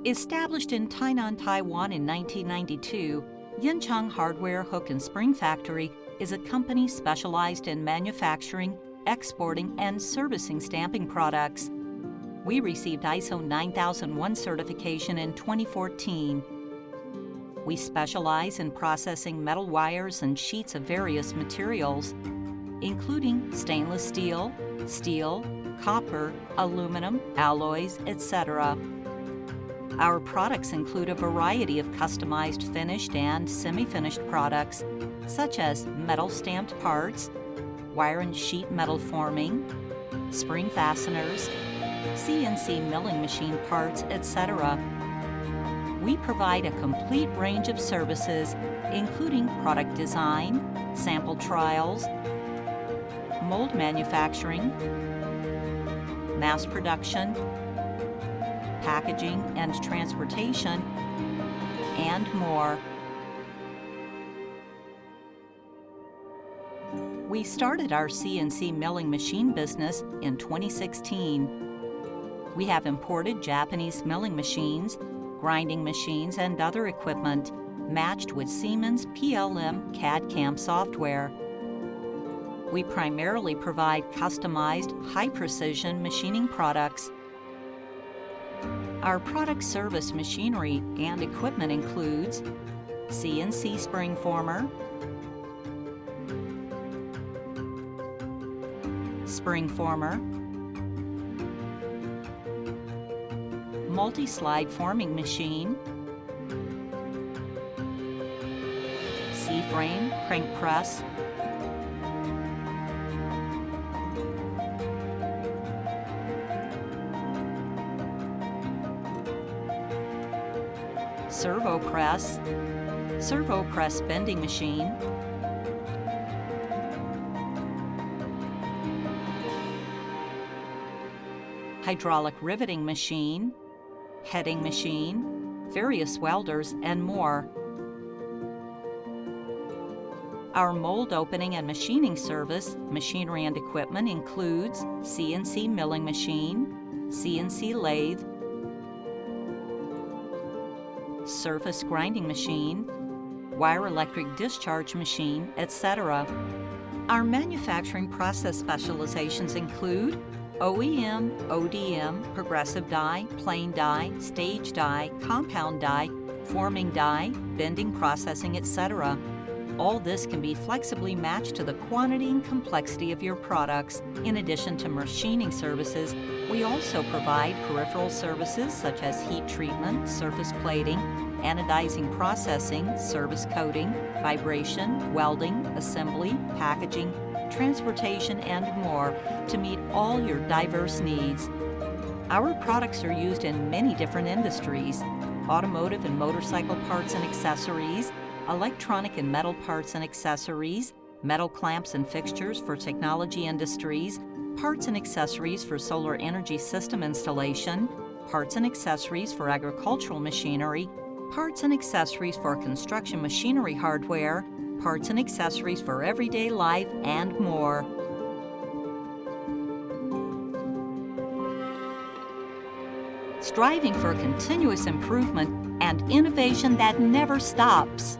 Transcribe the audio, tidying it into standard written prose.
Established in Tainan, Taiwan in 1992, YENCHANG Hardware Hook and Spring Factory is a company specialized in manufacturing, exporting, and servicing stamping products. We received ISO 9001 certification in 2014. We specialize in processing metal wires and sheets of various materials, including stainless steel, steel, copper, aluminum, alloys, etc. Our products include a variety of customized finished and semi-finished products, such as metal stamped parts, wire and sheet metal forming, spring fasteners, CNC milling machine parts, etc. We provide a complete range of services, including product design, sample trials, mold manufacturing, mass production, packaging and transportation, and more. We started our CNC milling machine business in 2016. We have imported Japanese milling machines, grinding machines, and other equipment matched with Siemens PLM CAD/CAM software. We primarily provide customized, high-precision machining products. Our product service machinery and equipment includes CNC spring former, multi-slide forming machine, C-frame crank press, servo press bending machine, hydraulic riveting machine, heading machine, various welders, and more. Our mold opening and machining service, machinery and equipment includes CNC milling machine, CNC lathe, surface grinding machine, wire electric discharge machine, etc. Our manufacturing process specializations include OEM, ODM, progressive die, plain die, stage die, compound die, forming die, bending processing, etc. All this can be flexibly matched to the quantity and complexity of your products. In addition to machining services, we also provide peripheral services such as heat treatment, surface plating, anodizing processing, service coating, vibration, welding, assembly, packaging, transportation, and more to meet all your diverse needs. Our products are used in many different industries: automotive and motorcycle parts and accessories, electronic and metal parts and accessories, metal clamps and fixtures for technology industries, parts and accessories for solar energy system installation, parts and accessories for agricultural machinery, parts and accessories for construction machinery hardware, parts and accessories for everyday life, and more. Striving for continuous improvement and innovation that never stops.